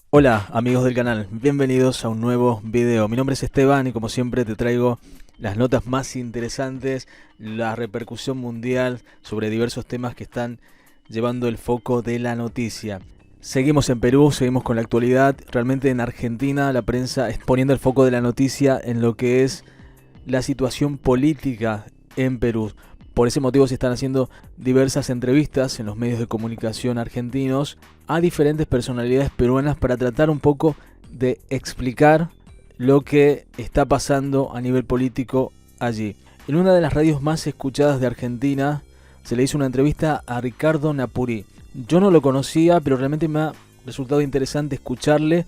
Hola amigos del canal, bienvenidos a un nuevo video. Mi nombre es Esteban y como siempre te traigo las notas más interesantes, la repercusión mundial sobre diversos temas que están llevando el foco de la noticia. Seguimos en Perú, seguimos con la actualidad. Realmente en Argentina la prensa está poniendo el foco de la noticia en lo que es la situación política en Perú. Por ese motivo se están haciendo diversas entrevistas en los medios de comunicación argentinos a diferentes personalidades peruanas para tratar un poco de explicar lo que está pasando a nivel político allí. En una de las radios más escuchadas de Argentina se le hizo una entrevista a Ricardo Napuri. Yo no lo conocía, pero realmente me ha resultado interesante escucharle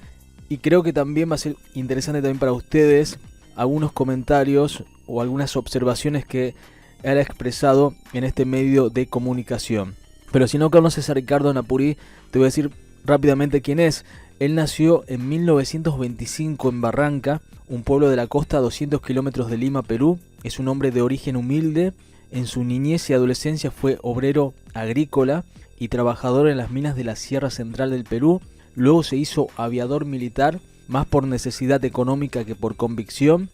y creo que también va a ser interesante también para ustedes algunos comentarios o algunas observaciones que él ha expresado en este medio de comunicación. Pero si no conoces a Ricardo Napuri, te voy a decir rápidamente quién es. Él nació en 1925 en Barranca, un pueblo de la costa a 200 kilómetros de Lima, Perú. Es un hombre de origen humilde. En su niñez y adolescencia fue obrero agrícola y trabajador en las minas de la Sierra Central del Perú. Luego se hizo aviador militar, más por necesidad económica que por convicción.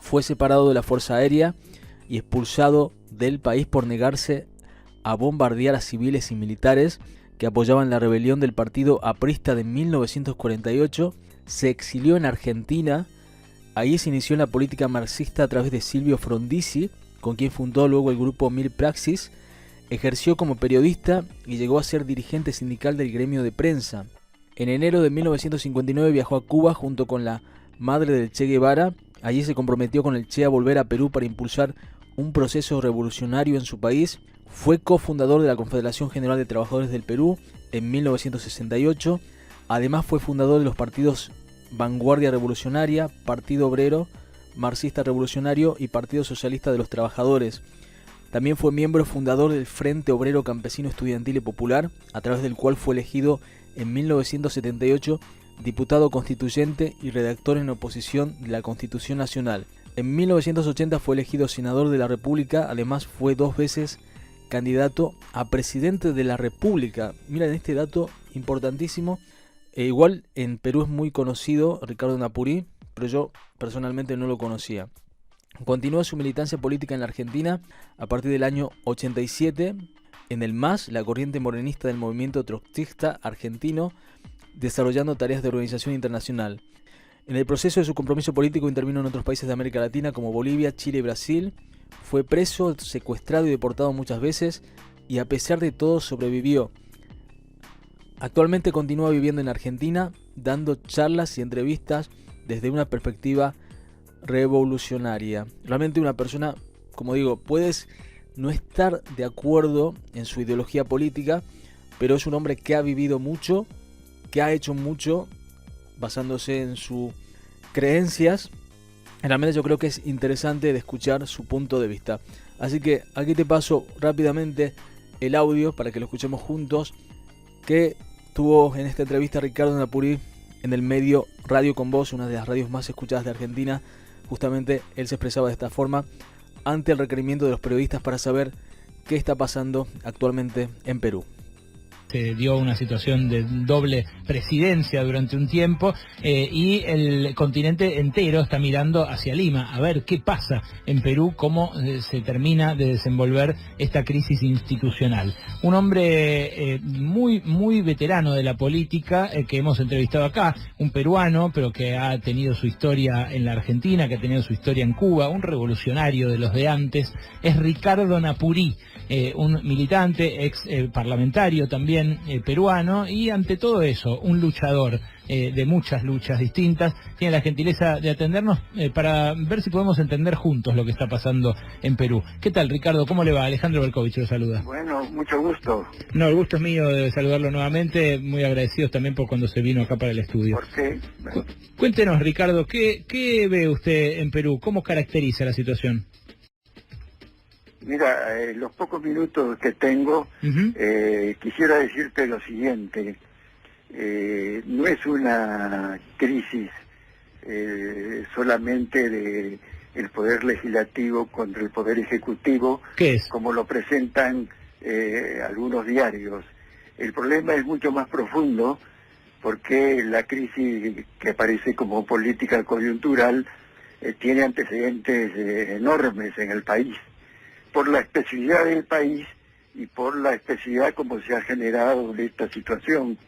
Fue separado de la Fuerza Aérea y expulsado del país por negarse a bombardear a civiles y militares que apoyaban la rebelión del partido aprista de 1948. Se exilió en Argentina. Ahí se inició en la política marxista a través de Silvio Frondizi, con quien fundó luego el grupo Mil Praxis. Ejerció como periodista y llegó a ser dirigente sindical del gremio de prensa. En enero de 1959 viajó a Cuba junto con la madre del Che Guevara. Allí se comprometió con el Che a volver a Perú para impulsar un proceso revolucionario en su país. Fue cofundador de la Confederación General de Trabajadores del Perú en 1968. Además fue fundador de los partidos Vanguardia Revolucionaria, Partido Obrero, Marxista Revolucionario y Partido Socialista de los Trabajadores. También fue miembro fundador del Frente Obrero Campesino Estudiantil y Popular, a través del cual fue elegido en 1978 diputado constituyente y redactor en oposición de la Constitución Nacional. En 1980 fue elegido senador de la República. Además fue 2 veces candidato a presidente de la República. Miren este dato importantísimo. Igual en Perú es muy conocido Ricardo Napuri, pero yo personalmente no lo conocía. Continuó su militancia política en la Argentina a partir del año 87 en el MAS, la corriente morenista del movimiento trotskista argentino, desarrollando tareas de organización internacional. En el proceso de su compromiso político intervino en otros países de América Latina como Bolivia, Chile y Brasil. Fue preso, secuestrado y deportado muchas veces y a pesar de todo sobrevivió. Actualmente continúa viviendo en Argentina, dando charlas y entrevistas desde una perspectiva revolucionaria. Realmente una persona, como digo, puedes no estar de acuerdo en su ideología política, pero es un hombre que ha vivido mucho, que ha hecho mucho basándose en sus creencias. Realmente yo creo que es interesante de escuchar su punto de vista. Así que aquí te paso rápidamente el audio para que lo escuchemos juntos, que tuvo en esta entrevista Ricardo Napuri en el medio Radio Con Voz, una de las radios más escuchadas de Argentina. Justamente él se expresaba de esta forma ante el requerimiento de los periodistas para saber qué está pasando actualmente en Perú. Se dio una situación de doble presidencia durante un tiempo y el continente entero está mirando hacia Lima a ver qué pasa en Perú, cómo se termina de desenvolver esta crisis institucional. Un hombre muy veterano de la política que hemos entrevistado acá, un peruano, pero que ha tenido su historia en la Argentina, que ha tenido su historia en Cuba, un revolucionario de los de antes, es Ricardo Napuri. Un militante, ex parlamentario también peruano y ante todo eso, un luchador de muchas luchas distintas. Tiene la gentileza de atendernos para ver si podemos entender juntos lo que está pasando en Perú. ¿Qué tal, Ricardo? ¿Cómo le va? Alejandro Berkovich lo saluda. Bueno, mucho gusto. No, el gusto es mío de saludarlo nuevamente, muy agradecidos también por cuando se vino acá para el estudio. ¿Por qué? Cuéntenos, Ricardo, ¿qué ve usted en Perú? ¿Cómo caracteriza la situación? Mira, los pocos minutos que tengo, quisiera decirte lo siguiente. No es una crisis solamente de el poder legislativo contra el poder ejecutivo, ¿Qué es? como lo presentan algunos diarios. El problema es mucho más profundo porque la crisis que aparece como política coyuntural tiene antecedentes enormes en el país, por la especificidad del país y por la especificidad como se ha generado de esta situación.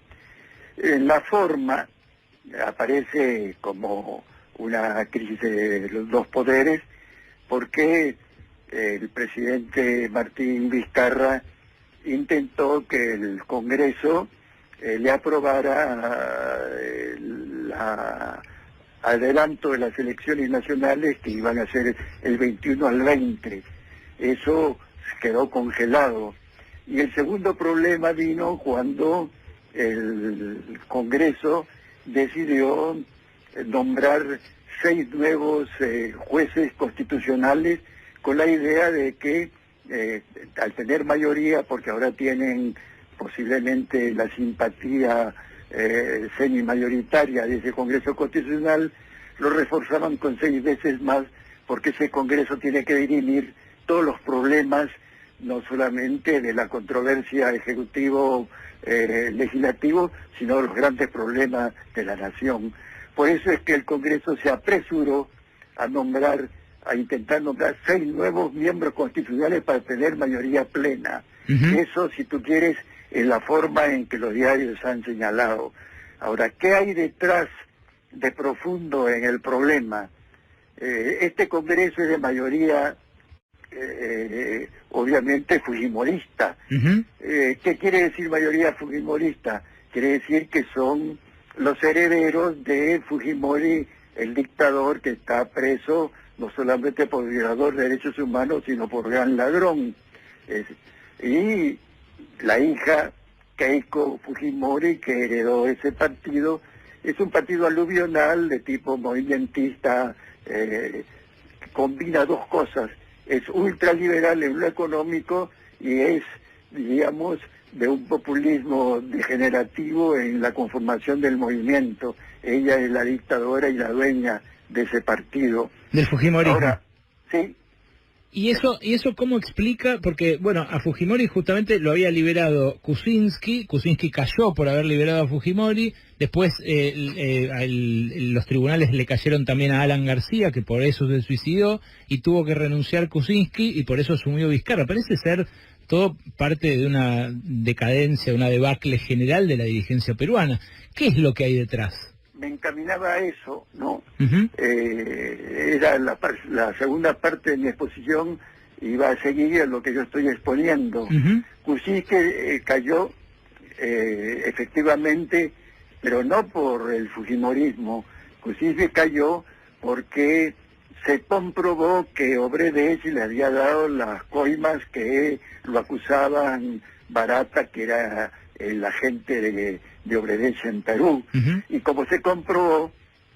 En la forma aparece como una crisis de los dos poderes, porque el presidente Martín Vizcarra intentó que el Congreso le aprobara el adelanto de las elecciones nacionales que iban a ser el 21 al 20. Eso quedó congelado. Y el segundo problema vino cuando el Congreso decidió nombrar 6 nuevos jueces constitucionales con la idea de que al tener mayoría, porque ahora tienen posiblemente la simpatía semi-mayoritaria de ese Congreso Constitucional, lo reforzaban con 6 veces más, porque ese Congreso tiene que dirimir todos los problemas, no solamente de la controversia ejecutivo-legislativo, sino los grandes problemas de la nación. Por eso es que el Congreso se apresuró a intentar nombrar 6 nuevos miembros constitucionales para tener mayoría plena. Eso, si tú quieres, es la forma en que los diarios han señalado. Ahora, ¿qué hay detrás de profundo en el problema? Este Congreso es de mayoría, obviamente, fujimorista. ¿Qué quiere decir mayoría fujimorista? Quiere decir que son los herederos de Fujimori, el dictador que está preso no solamente por violador de derechos humanos, sino por gran ladrón. Y la hija Keiko Fujimori, que heredó ese partido, es un partido aluvional de tipo movimentista, que combina 2 cosas: es ultraliberal en lo económico y es, digamos, de un populismo degenerativo en la conformación del movimiento. Ella es la dictadora y la dueña de ese partido. Del Fujimorismo. Ahora, sí. ¿Y eso cómo explica? Porque, bueno, a Fujimori justamente lo había liberado Kuczynski cayó por haber liberado a Fujimori, después los tribunales le cayeron también a Alan García, que por eso se suicidó, y tuvo que renunciar Kuczynski, y por eso asumió Vizcarra. Parece ser todo parte de una decadencia, una debacle general de la dirigencia peruana. ¿Qué es lo que hay detrás? Me encaminaba a eso, ¿no? Era la segunda parte de mi exposición, iba a seguir a lo que yo estoy exponiendo. Kuczynski cayó efectivamente, pero no por el fujimorismo. Kuczynski cayó porque se comprobó que Obredech le había dado las coimas que lo acusaban Barata, que era el agente de Obredech en Perú. Y como se comprobó,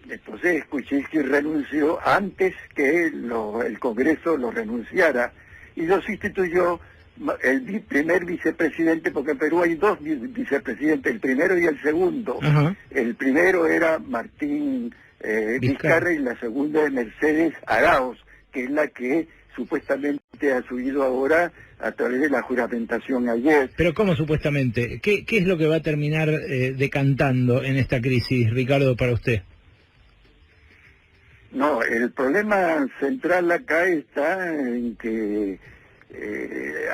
entonces Kuczynski renunció antes que el Congreso lo renunciara, y lo sustituyó el primer vicepresidente, porque en Perú hay 2 vicepresidentes, el primero y el segundo. El primero era Martín Vizcarra y la segunda es Mercedes Arauz, que es la que supuestamente ha subido ahora a través de la juramentación ayer. Pero ¿cómo supuestamente? ¿Qué es lo que va a terminar decantando en esta crisis, Ricardo, para usted? No, el problema central acá está en que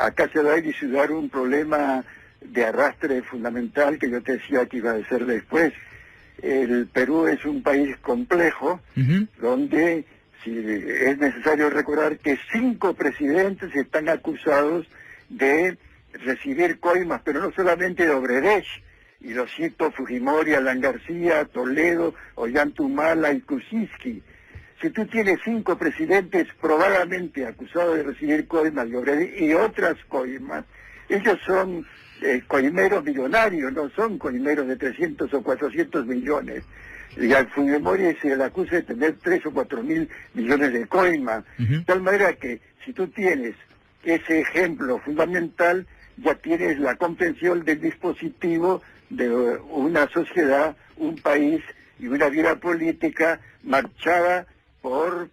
acá se va a dilucidar un problema de arrastre fundamental que yo te decía que iba a ser después. El Perú es un país complejo, donde es necesario recordar que 5 presidentes están acusados de recibir coimas, pero no solamente de Obredech, y lo cito: Fujimori, Alan García, Toledo, Ollantumala y Kuczynski. Si tú tienes 5 presidentes probablemente acusados de recibir coimas de Obredech y otras coimas, ellos son coimeros millonarios, no son coimeros de 300 o 400 millones. Y al Fujimori se le acusa de tener 3 o 4 mil millones de coimas. De tal manera que si tú tienes ese ejemplo fundamental, ya tienes la comprensión del dispositivo de una sociedad, un país y una vida política marchada por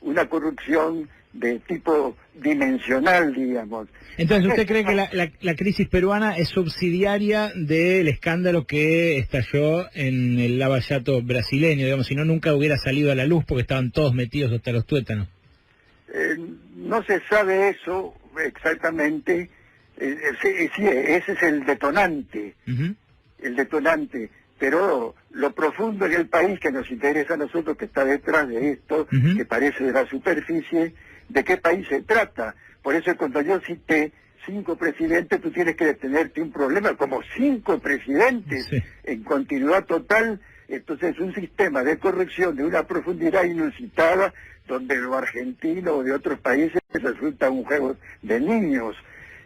una corrupción de tipo dimensional, digamos. Entonces, ¿usted cree que la crisis peruana es subsidiaria del escándalo que estalló en el Lava Jato brasileño? Digamos, si no, nunca hubiera salido a la luz porque estaban todos metidos hasta los tuétanos. No se sabe eso exactamente. Sí, ese es el detonante. El detonante. Pero lo profundo en el país que nos interesa a nosotros, que está detrás de esto, que parece de la superficie, ¿de qué país se trata? Por eso cuando yo cité 5 presidentes, tú tienes que detenerte un problema, como 5 presidentes en continuidad total. Entonces un sistema de corrección de una profundidad inusitada, donde lo argentino o de otros países resulta un juego de niños.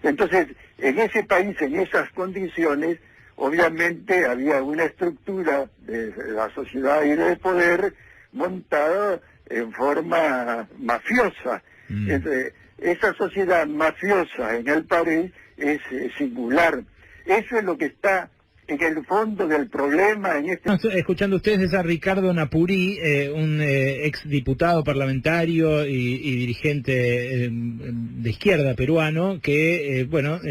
Entonces, en ese país, en esas condiciones, obviamente había una estructura de la sociedad y de poder montada en forma mafiosa. Entonces, esa sociedad mafiosa en el país es singular. Eso es lo que está en el fondo del problema en este... Escuchando ustedes es a Ricardo Napurí, un exdiputado parlamentario y dirigente de izquierda peruano, que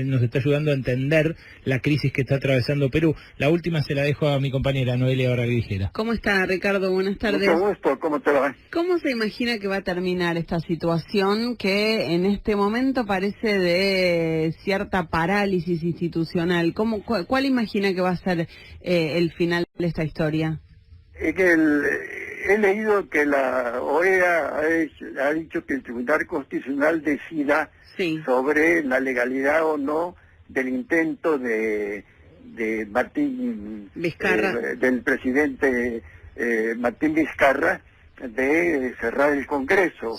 nos está ayudando a entender la crisis que está atravesando Perú. La última se la dejo a mi compañera Noelia Oraglijera. ¿Cómo está, Ricardo? Buenas tardes. Mucho gusto, ¿cómo te va? ¿Cómo se imagina que va a terminar esta situación que en este momento parece de cierta parálisis institucional? ¿Cuál imagina que va a ser el final de esta historia? He leído que la OEA ha dicho que el Tribunal Constitucional decida sobre la legalidad o no del intento de Martín Vizcarra, del presidente Martín Vizcarra, de cerrar el Congreso.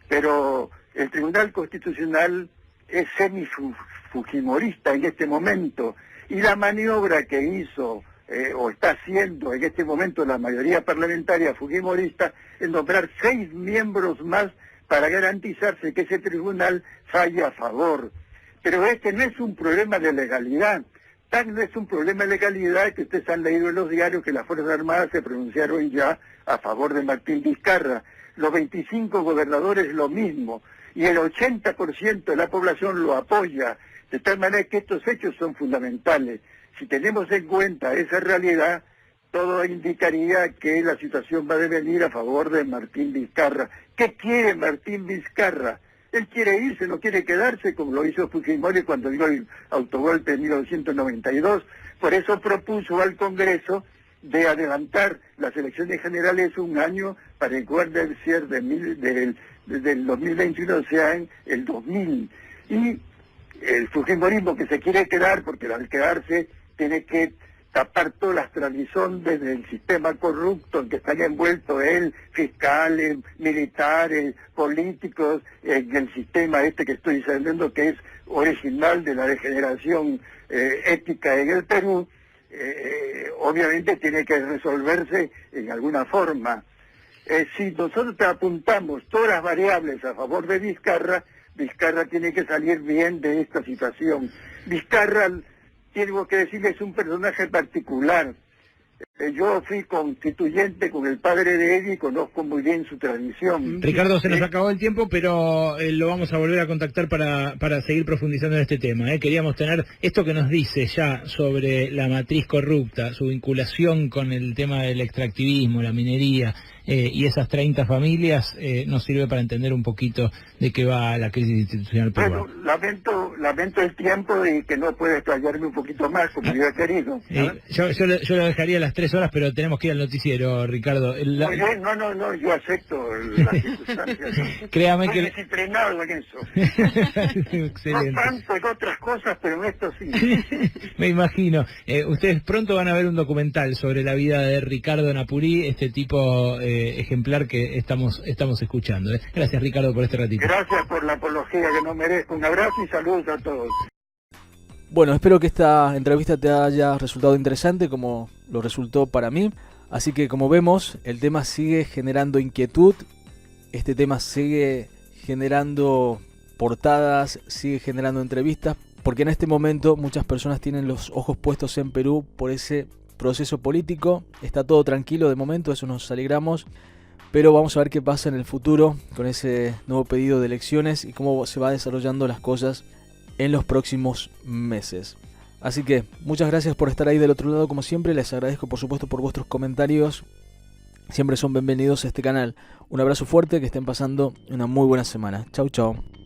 Pero el Tribunal Constitucional es semifujimorista en este momento, y la maniobra que hizo o está haciendo en este momento la mayoría parlamentaria fujimorista es nombrar 6 miembros más para garantizarse que ese tribunal falle a favor. Pero este no es un problema de legalidad. Tan no es un problema de legalidad que ustedes han leído en los diarios que las Fuerzas Armadas se pronunciaron ya a favor de Martín Vizcarra. Los 25 gobernadores lo mismo. Y el 80% de la población lo apoya. De tal manera que estos hechos son fundamentales. Si tenemos en cuenta esa realidad, todo indicaría que la situación va a devenir a favor de Martín Vizcarra. ¿Qué quiere Martín Vizcarra? Él quiere irse, no quiere quedarse, como lo hizo Fujimori cuando dio el autogolpe en 1992. Por eso propuso al Congreso de adelantar las elecciones generales un año para que el cierre del 2021 sea en el 2000. Y el fujimorismo que se quiere quedar, porque al quedarse tiene que tapar todas las tradiciones del sistema corrupto en que están envueltos él, fiscales, militares, políticos, en el sistema que estoy diciendo que es original de la degeneración ética en el Perú. Obviamente tiene que resolverse en alguna forma. Si nosotros apuntamos todas las variables a favor de Vizcarra, Vizcarra tiene que salir bien de esta situación. Vizcarra, tengo que decirle, es un personaje particular. Yo fui constituyente con el padre de Eddie y conozco muy bien su tradición. Ricardo, se nos acabó el tiempo, pero lo vamos a volver a contactar para seguir profundizando en este tema. Queríamos tener esto que nos dice ya sobre la matriz corrupta, su vinculación con el tema del extractivismo, la minería y esas 30 familias, nos sirve para entender un poquito de qué va la crisis institucional peruana. Bueno, lamento el tiempo y que no pueda explayarme un poquito más como yo he querido. Yo lo dejaría las 3 horas, pero tenemos que ir al noticiero, Ricardo. No, yo acepto las circunstancias. Créame Estoy que... disciplinado en eso. Excelente. No tanto en otras cosas, pero en esto sí. Me imagino. Ustedes pronto van a ver un documental sobre la vida de Ricardo Napurí, este tipo ejemplar que estamos escuchando. Gracias, Ricardo, por este ratito. Gracias por la apología que no merezco. Un abrazo y saludos a todos. Bueno, espero que esta entrevista te haya resultado interesante como lo resultó para mí. Así que, como vemos, el tema sigue generando inquietud. Este tema sigue generando portadas, sigue generando entrevistas, porque en este momento muchas personas tienen los ojos puestos en Perú por ese proceso político. Está todo tranquilo de momento, eso nos alegramos, pero vamos a ver qué pasa en el futuro con ese nuevo pedido de elecciones y cómo se va desarrollando las cosas en los próximos meses. Así que muchas gracias por estar ahí del otro lado, como siempre. Les agradezco por supuesto por vuestros comentarios. Siempre son bienvenidos a este canal. Un abrazo fuerte, que estén pasando una muy buena semana. Chau, chau.